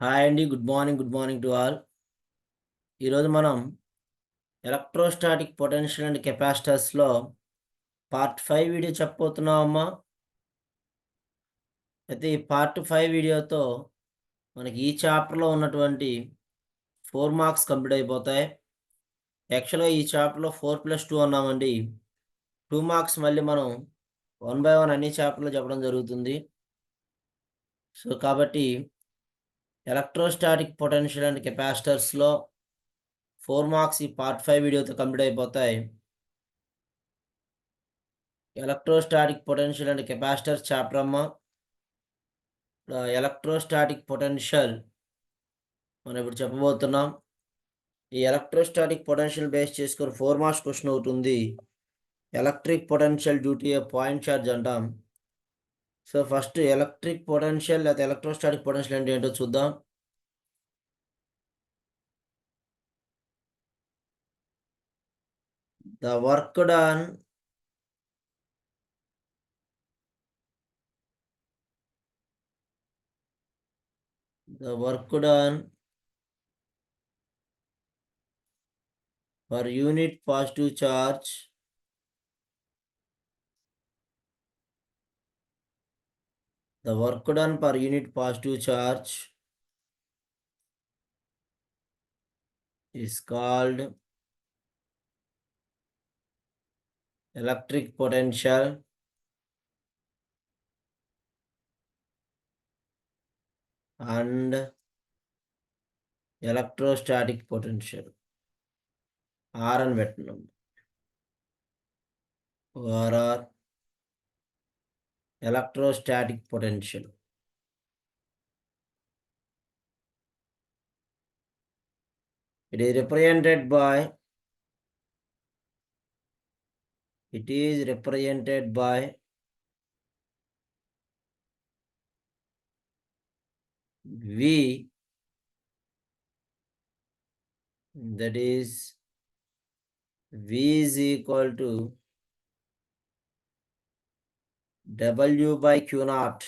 Hi అండి. Good morning to all. ఈరోజు మనం ఎలక్ట్రోస్టాటిక్ పొటెన్షియల్ అండ్ కెపాసిటర్స్లో పార్ట్ 5 వీడియో చెప్పబోతున్నామమ్మా. అయితే ఈ పార్ట్ 5 వీడియోతో మనకి ఈ చాప్టర్లో ఉన్నటువంటి 4 మార్క్స్ కంప్లీట్ అయిపోతాయి. యాక్చువల్గా ఈ చాప్టర్లో 4+2 అన్నామండి. 2 మార్క్స్ మళ్ళీ మనం 1 బై 1 అన్ని చాప్టర్లో చెప్పడం జరుగుతుంది. సో కాబట్టి ఎలక్ట్రోస్టాటిక్ పొటెన్షియల్ అండ్ కెపాసిటర్స్లో 4 మార్క్స్ ఈ పార్ట్ 5 వీడియోతో కంప్లీట్ అయిపోతాయి. Electrostatic potential and capacitor chapter అమ్మ. ఎలక్ట్రోస్టాటిక్ పొటెన్షియల్ మనం ఇప్పుడు చెప్పబోతున్నాం. ఈ ఎలక్ట్రోస్టాటిక్ పొటెన్షియల్ బేస్ చేసుకొని 4 మార్క్స్ క్వశ్చన్ ఒకటి ఉంది. Electric potential due to a point charge అంటాం. సో ఫస్ట్ ఎలక్ట్రిక్ పొటెన్షియల్ లేదా ఎలక్ట్రోస్టాటిక్ పొటెన్షియల్ అంటే ఏంటో చూద్దాం. The work done for unit positive charge is called electric potential and electrostatic potential. R అని పెట్టినాం. OR electrostatic potential. It is represented by V, that is V is equal to W by Q naught.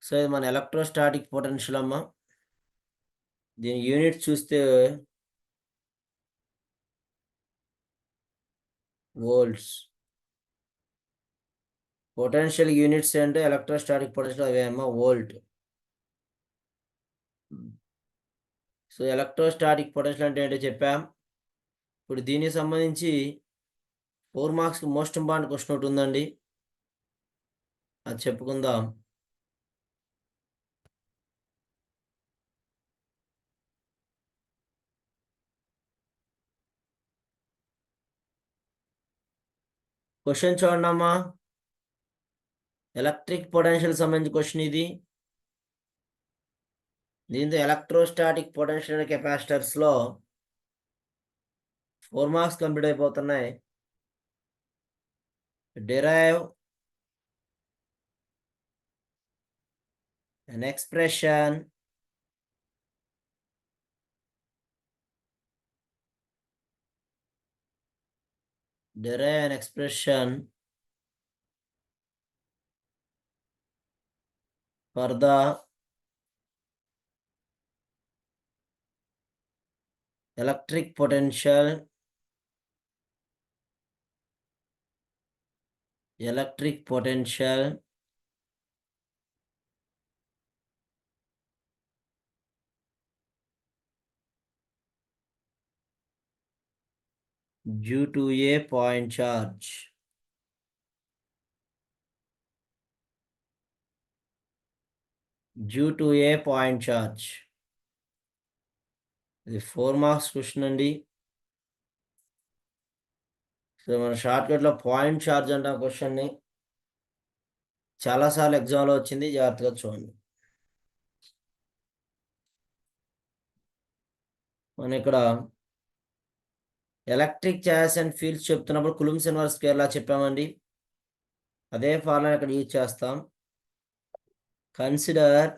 So ఇది మన electrostatic potential అమ్మ. దీని unit చూస్తే volts. Potential units అంటే electrostatic potential అవే అమ్మ, volt. So electrostatic potential అంటే ఏంటో చెప్పాం. ఇప్పుడు దీనికి సంబంధించి 4 మార్క్స్కి మోస్ట్ ఇంపార్టెంట్ క్వశ్చన్ ఒకటి ఉందండి, అది చెప్పుకుందాం. క్వశ్చన్ చూడండి అమ్మా. ఎలక్ట్రిక్ పొటెన్షియల్ సంబంధించిన క్వశ్చన్ ఇది. దీంతో ఎలక్ట్రోస్టాటిక్ పొటెన్షియల్ కెపాసిటర్స్లో 4 మార్క్స్ కంప్లీట్ అయిపోతున్నాయి. Derive an expression for the electric potential due to a point charge. ఇది 4 మార్క్స్ క్వశ్చన్ అండి. సో మన షార్ట్కట్లో పాయింట్ చార్జ్ అంటాం క్వశ్చన్ని. చాలాసార్లు ఎగ్జామ్లో వచ్చింది, జాగ్రత్తగా చూడండి. మనం ఇక్కడ ఎలక్ట్రిక్ ఛార్జ్ అండ్ ఫీల్డ్స్ చెప్తున్నప్పుడు కులుమ్స్ ఇన్వర్స్ ఎలా చెప్పామండి, అదే ఫార్ములా ఇక్కడ యూజ్ చేస్తాం. Consider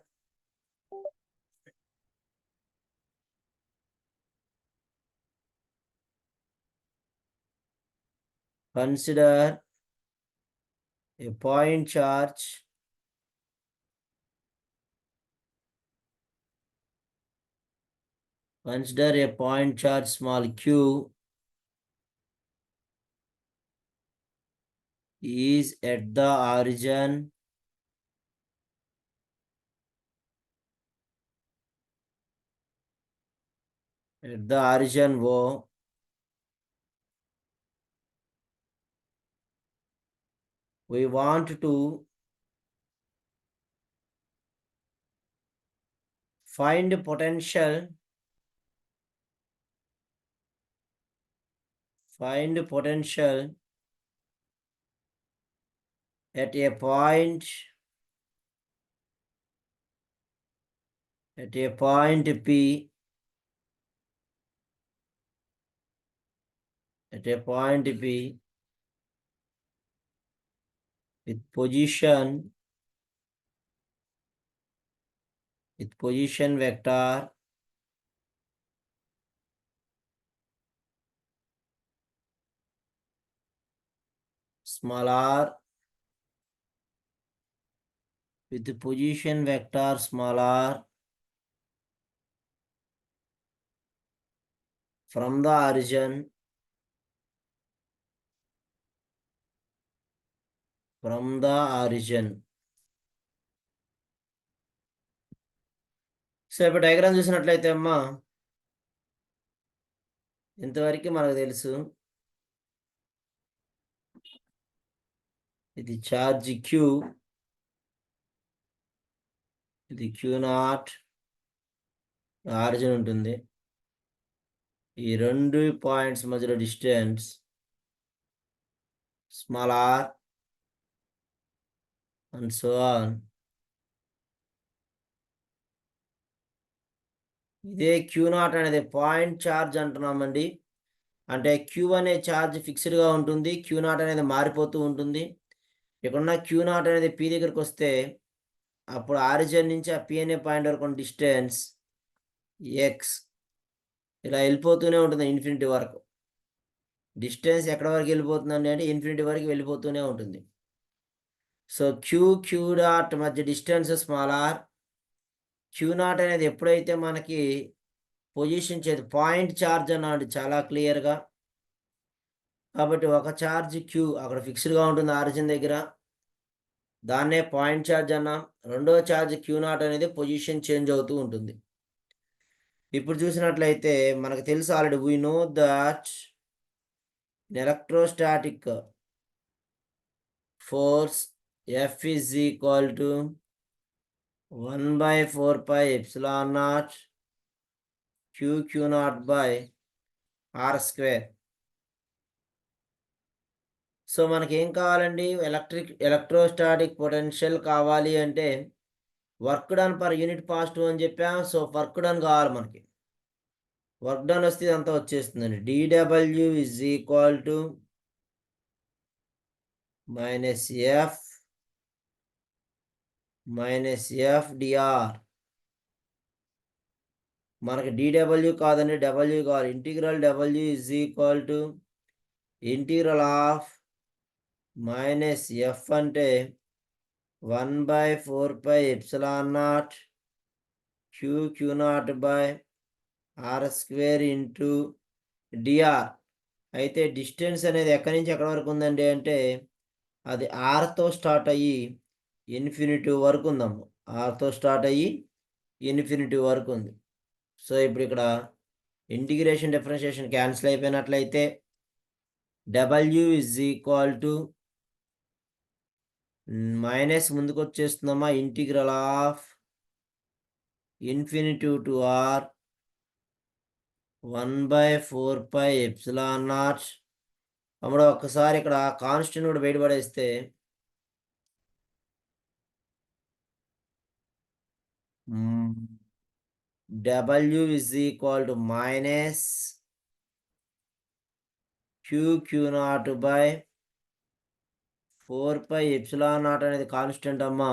a point charge consider a point charge small q is at the origin O. We want to find potential at a point P with position vector small r with position vector small r from the origin so ఇప్పుడు diagram చూసినట్లయితే అమ్మా ఇంతవరకు మనకు తెలుసు ఇది charge Q, ఇది Q0, origin ఉంటుంది. ఈ రెండు పాయింట్స్ మధ్యలో distance small r and so on. ఇదే Q0 అనేది పాయింట్ ఛార్జ్ అంటున్నామండి. అంటే Q అనే ఛార్జ్ ఫిక్స్డ్గా ఉంటుంది, Q0 అనేది మారిపోతూ ఉంటుంది. ఇక్కడున్న Q0 అనేది P దగ్గరికి వస్తే అప్పుడు ఆరిజిన్ నుంచి ఆ P అనే పాయింట్ వరకు ఉన్న డిస్టెన్స్ x ఇలా వెళ్ళిపోతూనే ఉంటుంది ఇన్ఫినిటీ వరకు. డిస్టెన్స్ ఎక్కడ వరకు వెళ్ళిపోతుందండి అంటే ఇన్ఫినిటీ వరకు వెళ్ళిపోతూనే ఉంటుంది. సో Q డాట్ మధ్య డిస్టెన్స్ స్మాల్ r. Q0 అనేది ఎప్పుడైతే మనకి పొజిషన్ పాయింట్ ఛార్జ్ అన్నాడు చాలా క్లియర్గా. కాబట్టి ఒక ఛార్జ్ Q అక్కడ ఫిక్స్డ్గా ఉంటుంది ఆరిజిన్ దగ్గర, దాన్నే పాయింట్ ఛార్జ్ అన్నాం. రెండో ఛార్జ్ Q0 అనేది పొజిషన్ చేంజ్ అవుతూ ఉంటుంది. ఇప్పుడు చూసినట్లయితే మనకు తెలుసు already we know that electrostatic force F is equal to 1/4πε0 Q0/r². So మనకి ఏం కావాలండి? ఎలక్ట్రోస్టాటిక్ పొటెన్షియల్ కావాలి అంటే work done per unit positive అని చెప్పాం. సో వర్క్ డన్ కావాలి మనకి. వర్క్ డన్ వస్తే ఇదంతా వచ్చేస్తుందండి. dW is equal to -F dr. మనకి dW కాదండి, W కావాలి. Integral W is equal to integral of -F అంటే 1/4πε0 Q0/r² ఇంటూ dr. అయితే డిస్టెన్స్ అనేది ఎక్కడి నుంచి ఎక్కడి వరకు ఉందండి అంటే అది ఆర్తో స్టార్ట్ అయ్యి ఇన్ఫినిటీ వరకు ఉందమ్మ. ఆర్తో స్టార్ట్ అయ్యి ఇన్ఫినిటీ వరకు ఉంది. సో ఇప్పుడు ఇక్కడ ఇంటిగ్రేషన్ డిఫరెన్షియేషన్ క్యాన్సిల్ అయిపోయినట్లయితే W is equal to minus ముందుకు వచ్చేస్తుందమ్మా. Integral of infinity to R 1/4πε0. అప్పుడు ఒక్కసారి ఇక్కడ కాన్స్టెంట్ కూడా బయటపడేస్తే W is equal to -Q0/4πε0 అనేది కాన్స్టెంట్ అమ్మా.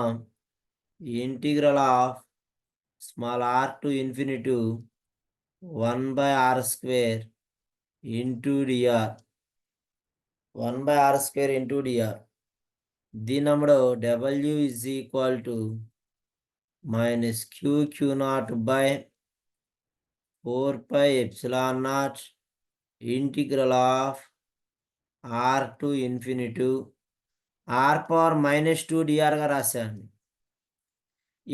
Integral of small r to infinity 1/r² into dr. 1/r² into dr. దీని number W is equal to minus Q naught by 4 pi epsilon naught integral of R to infinity R power minus 2 dr గా రాశాను.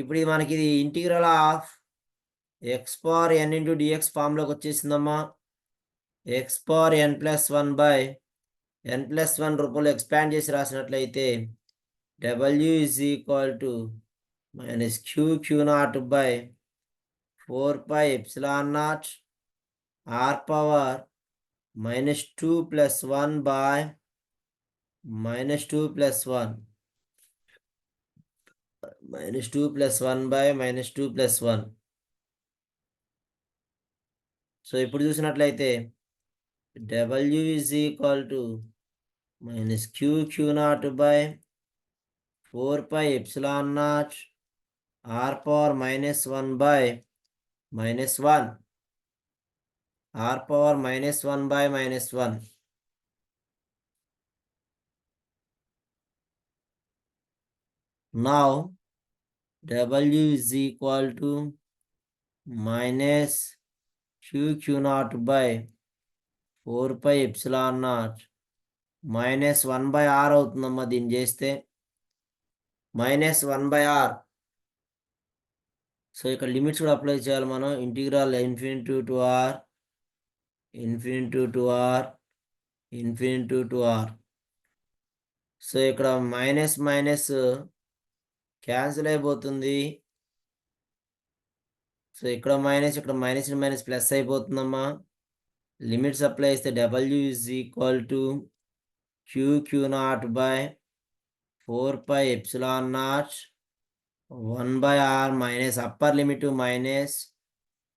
ఇప్పుడు మనకి ఇది integral of x power n into d x ఫామ్లోకి వచ్చేసిందమ్మా. x power n+1 by n+1 రూపంలో expand చేసి రాసినట్లయితే W is equal to minus Q naught by 4 pi epsilon naught R power minus 2 plus 1 by minus 2 plus 1 minus 2 plus 1 by minus 2 plus 1. So ఇప్పుడు చూసినట్లయితే W is equal to minus Q naught by 4 pi epsilon naught R power minus 1 by minus 1 R power minus 1 by minus 1. Now W is equal to minus Q naught by 4 pi epsilon naught minus 1 by R అవుతుందమ్మా. దీన్ని చేస్తే minus 1 by R. So ఇక్కడ limits కూడా apply చేయాలి మనం. Integral infinity to R infinity to R infinity to R. So ఇక్కడ minus minus cancel అయిపోతుంది. So ఇక్కడ మైనస్ మైనస్ ప్లస్ అయిపోతుందమ్మా. లిమిట్స్ అప్లై చేస్తే W is equal to Q naught by 4 pi epsilon naught 1 by R minus upper limit to minus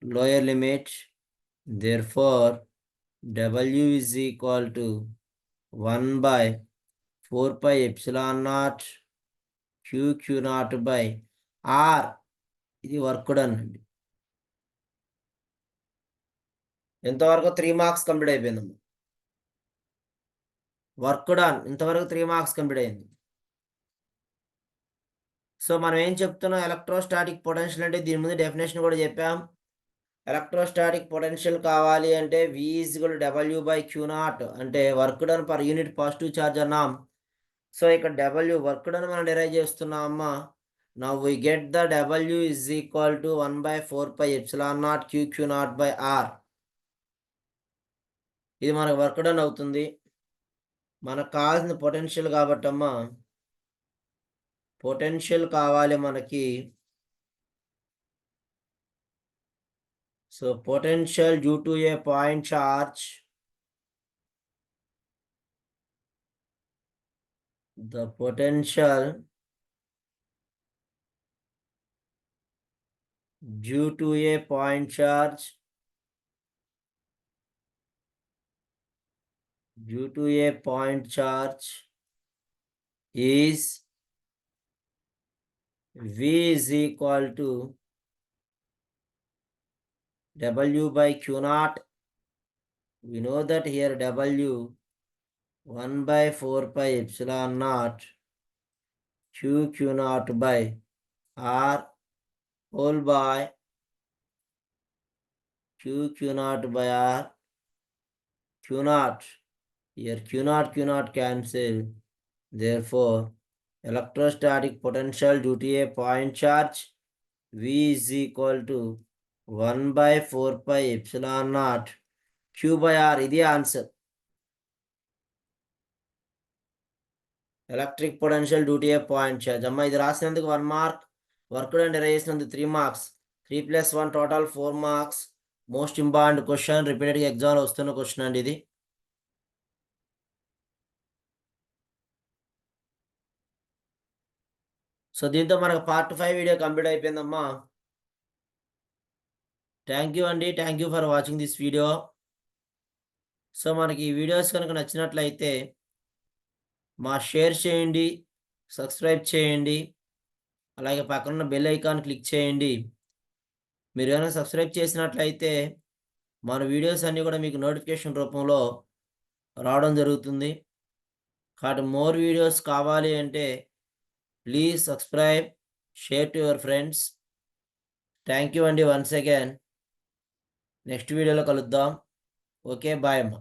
lower limit. Therefore W is equal to 1 by 4 pi epsilon naught Q naught by R. ఇది work done అండి. ఎంతవరకు 3 marks complete అయిపోయిందమ్మా. Work done ఇంతవరకు 3 marks complete అయింది. So మనం ఏం చెప్తున్నాం, electrostatic potential అంటే దీని ముందు డెఫినేషన్ కూడా చెప్పాం. ఎలక్ట్రోస్టాటిక్ పొటెన్షియల్ కావాలి అంటే V is equal to W by Q naught అంటే work done per unit positive charge అన్నాం. సో ఇక్కడ W వర్క్ డన్ మనం డిరైవ్ చేస్తున్నాం అమ్మా. Now we get the W is equal to 1 by 4 pi epsilon naught Q naught by R. ఇది మనకు work done అవుతుంది. మనకు కావాల్సిన పొటెన్షియల్ కాబట్టి అమ్మా, పొటెన్షియల్ కావాలి మనకి. So potential due to a point charge, the potential due to a point charge is V is equal to W by Q naught. We know that here W 1 by 4 pi epsilon naught Q naught by R whole by Q naught by R. Q naught here Q naught cancel. Therefore electrostatic potential due to a point charge V is equal to 1 by 4 pi epsilon naught Q by R. ఇది answer. Electric potential due to a point charge అమ్మా. ఇది రాసినందుకు 1 mark, work done derive చేసినందుకు 3 marks. 3 + 1 total 4 marks. Most important question, రిపీటెడ్గా ఎగ్జామ్లో వస్తున్న question అండి ఇది. సో దీంతో మనకు పార్ట్ 5 వీడియో కంప్లీట్ అయిపోయిందమ్మా. థ్యాంక్ యూ అండి. Thank you for watching this video. So మనకి ఈ వీడియోస్ కనుక నచ్చినట్లయితే షేర్ చేయండి, సబ్స్క్రైబ్ చేయండి, అలాగే పక్కన బెల్ ఐకాన్ క్లిక్ చేయండి. మీరు ఏమైనా సబ్స్క్రైబ్ చేసినట్లయితే మన వీడియోస్ అన్నీ కూడా మీకు నోటిఫికేషన్ రూపంలో రావడం జరుగుతుంది. కాబట్టి మోర్ వీడియోస్ కావాలి అంటే please subscribe, share to your friends. Thank you అండి వన్స్ అగైన్. నెక్స్ట్ వీడియోలో కలుద్దాం. ఓకే, బాయ్ అమ్మ.